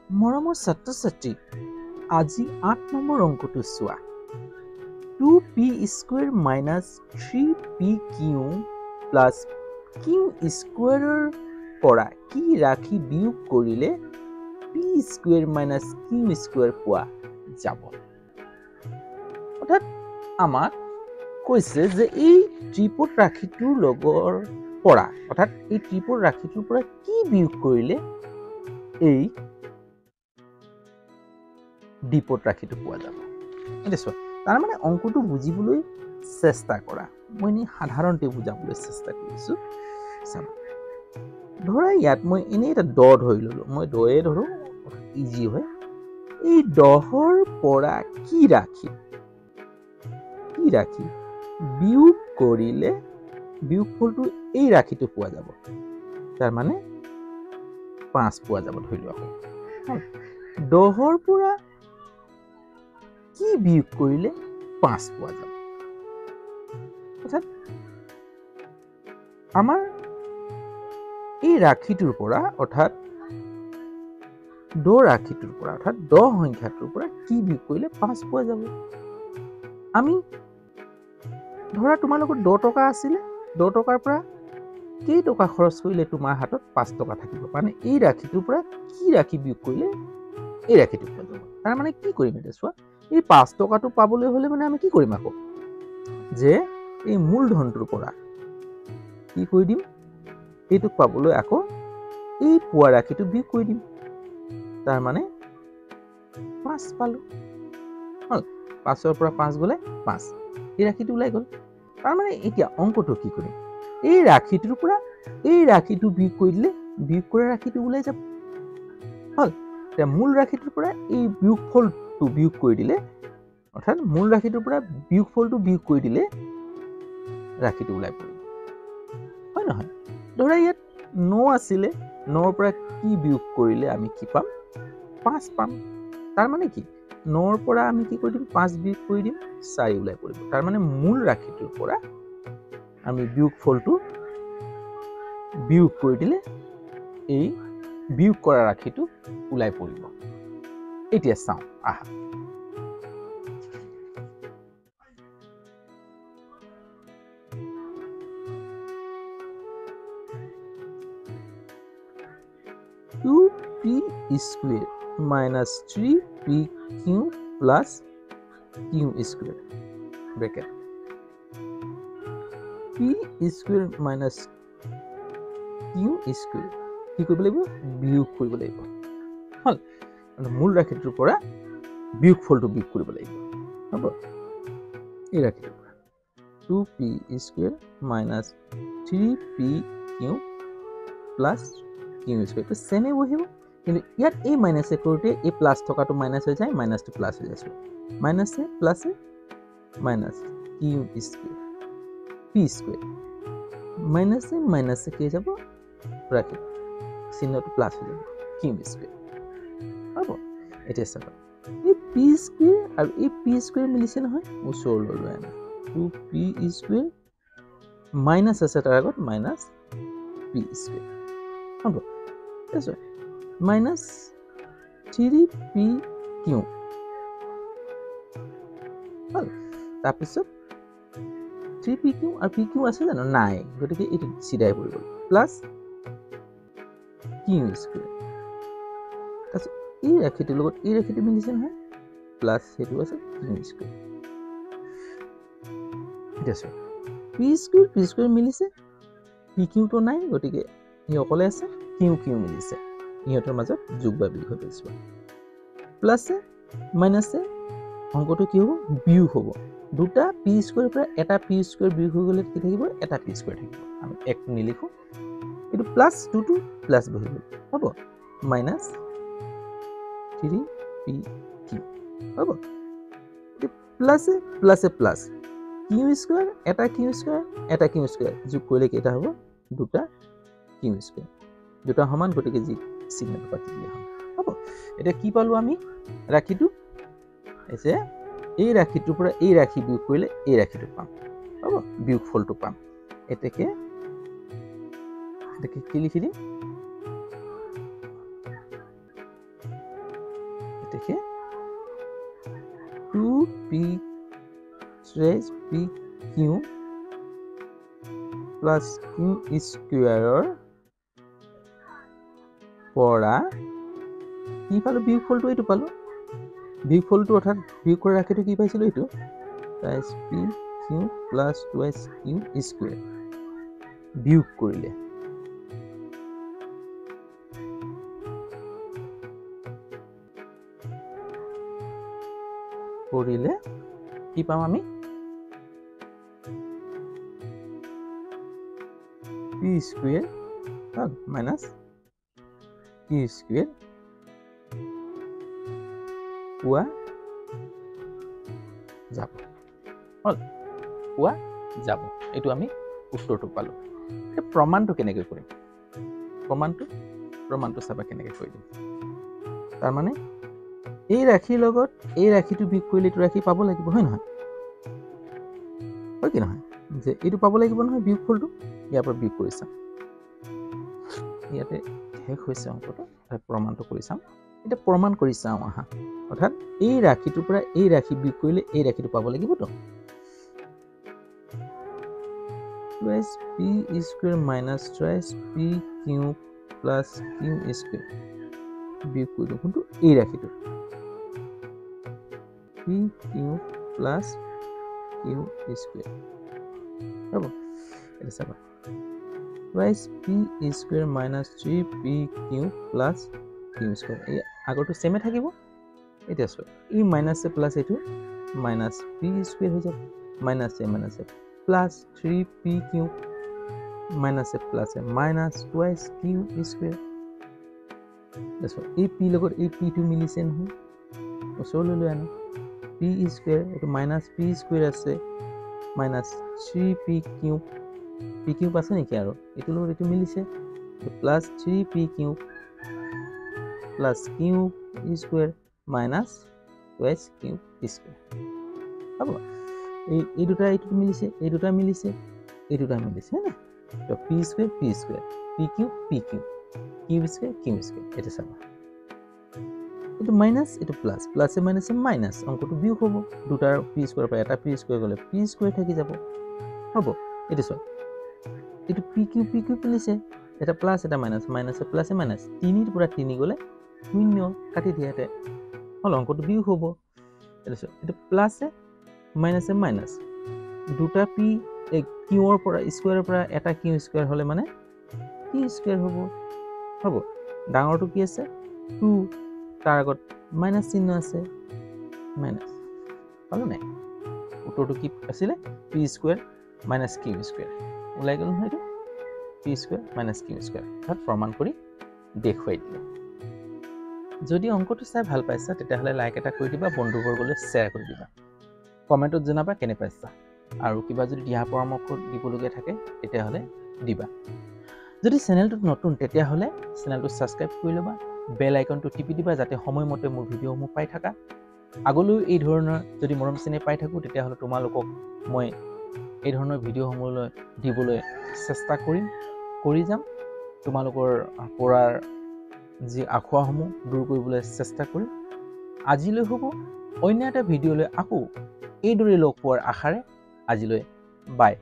মৰমৰ ছাত্ৰ-ছাত্ৰী, আজি 8 নম্বৰ অংকটো চোৱা। 2p² minus 3pq plus q² পৰা কি ৰাখি বিয়োগ কৰিলে p² minus q² পোৱা যাব। অৰ্থাৎ আমাক কৈছে যে এই ত্ৰিপদ ৰাশিটোৰ লগৰ পৰা অৰ্থাৎ এই ত্ৰিপদ ৰাশিটোৰ পৰা কি বিয়োগ কৰিলে এই দ্বিপদ ৰাশিটো পোৱা যাব। বুজিছো? তাৰ মানে অংকটো বুজিবলৈ চেষ্টা কৰা। মই এনে সাধাৰণতে বুজাবলৈ চেষ্টা কৰিছো। চাবা, ধৰা ইয়াত মই এনেই এটা দ ধৰি ললো। মই দয়ে ধৰো, ইজি হয়। এই দহৰ পৰা কি ৰাশি বিয়োগ কৰিলে বিয়োগফলটো এই ৰাশিটো পোৱা যাব। তাৰ মানে 5 পোৱা যাব ধৰি লোৱা। 10ৰ পৰা কি বিয়োগ কৰিলে 5 পোৱা যাব। অৰ্থাৎ আমাৰ এই ৰাশিটোৰ পৰা অৰ্থাৎ 10 ৰাশিটোৰ পৰা অৰ্থাৎ 10 সংখ্যাটোৰ পৰা কি বিয়োগ কৰিলে 5 পোৱা যাব। আমি ধৰা তোমাৰ লগত 10 টকা আছিলে, 10 টকাৰ পৰা কেই টকা খৰচ কৰিলে তোমাৰ হাতত 5 টকা থাকিব। মানে এই ৰাশিটোৰ পৰা কি ৰাশি বিয়োগ কৰিলে এই ৰাশিটো পোৱা যাব। তাৰ মানে কি কৰিম এতিয়া চোৱা, এই 5 টকাটো পাবলৈ হলে মানে আমি কি কৰিম আকৌ, যে এই মূলধনটোৰ পৰা কি কৰি দিম, এইটোক পাবলৈ আকৌ এই পোৱা ৰাশিটো বিয়োগ কৰি দিম। তাৰ মানে 5 পালো। হল, 5ৰ পৰা 5 গলে 5, এই ৰাশিটো ওলাই গল। তাৰ মানে এতিয়া অংকটো কি কৰিম, এই ৰাশিটোৰ পৰা এই ৰাশিটো বিয়োগ কৰি দিলে বিয়োগ কৰা ৰাশিটো ওলাই যাব। হল, এতিয়া মূল ৰাশিটোৰ পৰা এই বিয়োগফলটো বিয়োগ কৰি দিলে অৰ্থাৎ মূল ৰাশিটোৰ পৰা বিয়োগফলটো বিয়োগ কৰি দিলে ৰাশিটো ওলাই পৰিব। হয় নহয়? ধৰা ইয়াত 9 আছিলে, 9ৰ পৰা কি বিয়োগ কৰিলে আমি কি পাম, 5 পাম। তাৰ মানে কি, 9ৰ পৰা আমি কি কৰি দিম, 5 বিয়োগ কৰি দিম, 4 ওলাই পৰিব। তাৰ মানে মূল ৰাশিটোৰ পৰা আমি বিয়োগফলটো বিয়োগ কৰি দিলে এই বিয়োগ কৰা ৰাশিটো ওলাই পৰিব। এতিয়া চাওঁ আহা। p² minus 3pq plus q² bracket p² minus q² কি কৰিব লাগিব, বিয়োগ কৰিব লাগিব। হল, মূল ৰাশিটোৰ পৰা বিয়োগফলটো বিয়োগ কৰিব লাগিব। হ'ব, এই ৰাশিটোৰ পৰা 2p² minus 3pq plus q² চেমে বহিব, কিন্তু ইয়াত এই মাইনাছে কৰোঁতে এই প্লাছ থকাটো মাইনাছ হৈ যায়, মাইনাছটো প্লাছ হৈ যায়। মাইনাছে প্লাছে মাইনাছ q² p² মাইনাছে মাইনাছে কি যাব, ব্ৰেকেট চিহ্নটো প্লাছ হৈ যাব, q²। হ'ব, এতিয়া চাবা, এই p² আৰু এই p² মিলিছে নহয়, ওচৰলৈ লৈ আনা। 2p² মাইনাছ আছে তাৰ আগত, মাইনাছ p²। হ'ব, মাইনাছ 3pq। হল, তাৰপিছত 3pq আৰু pq আছে জানো, নাই, গতিকে এইটো চিধাই পৰি গ'ল, প্লাছ q²। তাৰপিছত এই ৰাশিটোৰ লগত এই ৰাশিটো মিলিছে নহয়, প্লাছ সেইটো আছে q²। এতিয়া চোৱা, p² মিলিছে, pqটো নাই, গতিকে ই অকলে আছে, q মিলিছে, ইহঁতৰ মাজত যোগ বা বিয়োগ হৈ গৈছে। প্লাছে মাইনাছে অংকটো কি হ'ব, বিয়োগ হ'ব। দুটা p² পৰা এটা p² বিয়োগ হৈ গ'লে কি থাকিব, এটা p² থাকিব। আমি 1 নিলিখো, এইটো প্লাছ 2টো প্লাছ বহি গ'ল। হ'ব, মাইনাছ 3pq। হ'ব, প্লাছে প্লাছে প্লাছ q² এটা q² এটা q² যোগ কৰিলে কেইটা হ'ব, দুটা q²। দুটা সমান, গতিকে যি চিহ্নটো পাতি দিয়া হয়। হ'ব, এতিয়া কি পালো আমি, ৰাশিটো যে এই ৰাশিটোৰ পৰা এই ৰাশি বিয়োগ কৰিলে এই ৰাশিটো পাম। হ'ব, বিয়োগফলটো পাম। এতেকে কি লিখি দিম, দেখে 2p trace p q plus q স্কোয়াৰৰ পৰা কি পালো বিয়োগফলটো এইটো পালো বিয়োগফলটো অৰ্থাৎ বিয়োগ কৰি ৰাখিটো কি পাইছিলো এইটো ties p q plus 2q square বিয়োগ কৰিলে কি পাম আমি p square minus q square পোৱা যাব পোৱা যাব এইটো আমি উত্তৰটো পালো এই প্ৰমাণটো কেনেকৈ কৰিম প্ৰমাণটো চাবা কেনেকৈ কৰি দিম তাৰ মানে এই ৰাশিৰ লগত এই ৰাশিটো বিয়োগ কৰিলে এইটো ৰাশি পাব লাগিব হয় নহয় হয় কি নহয় যে এইটো পাব লাগিব নহয় বিয়োগফলটো ইয়াৰ পৰা বিয়োগ কৰি চাম ইয়াতে শেষ হৈছে অংকটো প্ৰমাণটো কৰি চাম এতিয়া প্ৰমাণ কৰি চাওঁ আহা অৰ্থাৎ এই ৰাশিটোৰ পৰা এই ৰাশি বিয়োগ কৰিলে এই ৰাশিটো পাব লাগিবতো plus p square minus twice p q plus q square বিয়োগ কৰি দিওঁ কিন্তু এই ৰাশিটো p q plus q square হ'ব এটা চাবা twice p square minus 3p q plus q square এই আগৰটো সেমে থাকিব এটা আছে এই মাইনাস এ প্লাস এইটো মাইনাস p square হৈ যাব minus A plus 3p cube minus a plus a minus twice q square that's what a p লগত a p to মিলিছে নহয় ওচৰলৈ লৈ আনো p square এটো minus p square আছে minus 3p cube p cube আছে নেকি আৰু এটো লগত এটো মিলিছে plus 3p cube plus q square minus twice q square হ'ব এই দুটা এইটো মিলিছে এই দুটা মিলিছে না তো p square p cube q square এটা চাবা এটো মাইনাস এটো প্লাস প্লাসে মাইনাসে মাইনাস অঙ্কটো বিয়োগ হ'ব দুটাৰ p স্কয়াৰ পৰা এটা p স্কয়াৰ গলে p স্কয়াৰ থাকি যাব হ'ব এটো চোৱা এটো p কিউব মিলিছে এটা প্লাস এটা মাইনাস মাইনাসে প্লাসে মাইনাস 3 ৰ পৰা 3 গলে 0 কাটি দিয়াতে হল অঙ্কটো বিয়োগ হ'ব এটো চোৱা এটো প্লাসে মাইনাসে মাইনাস দুটা p কিউৰ পৰা স্কয়াৰৰ পৰা এটা কিউ স্কয়াৰ হলে মানে কি স্কয়াৰ হ'ব ডাঙৰটো কি আছে 2 তাৰ আগত মাইনাস চিহ্ন আছে মাইনাস পালো নাই উত্তৰটো কি আছিল p square minus q square ওলাই গল নহয় এইটো p square minus q square তাত প্ৰমাণ কৰি দেখুৱাই দিলো যদি অংকটো চাই ভাল পাইছা তেতিয়াহলে লাইক এটা কৰি দিবা বন্ধুবৰ্গলৈ শ্বেয়াৰ কৰি দিবা কমেন্টত জনাবা কেনে পাইছা আৰু কিবা যদি দিহা পৰামৰ্শ দিবলগীয়া থাকে তেতিয়াহলে দিবা যদি চেনেলটো নতুন তেতিয়াহলে চেনেলটো সাবস্ক্ৰাইব কৰি লবা বেল আইকনটো টিপি দিবা যাতে সময়মতে মোৰ ভিডিঅ'সমূহ পাই থাকা আগলৈ এই ধৰণৰ যদি মৰম চেনে পাই থাকো তেতিয়াহলে তোমালোকক মই এই ধৰণৰ ভিডিঅ'সমূহ দিবলৈ চেষ্টা কৰি যাম তোমালোকৰ পৰাৰ যি আখোৱাসমূহ দূৰ কৰিবলৈ চেষ্টা কৰিম আজিলৈ হ'ব অন্য এটা ভিডিঅ'লৈ আকৌ এইদৰে লগ পোৱাৰ আশাৰে আজিলৈ বাই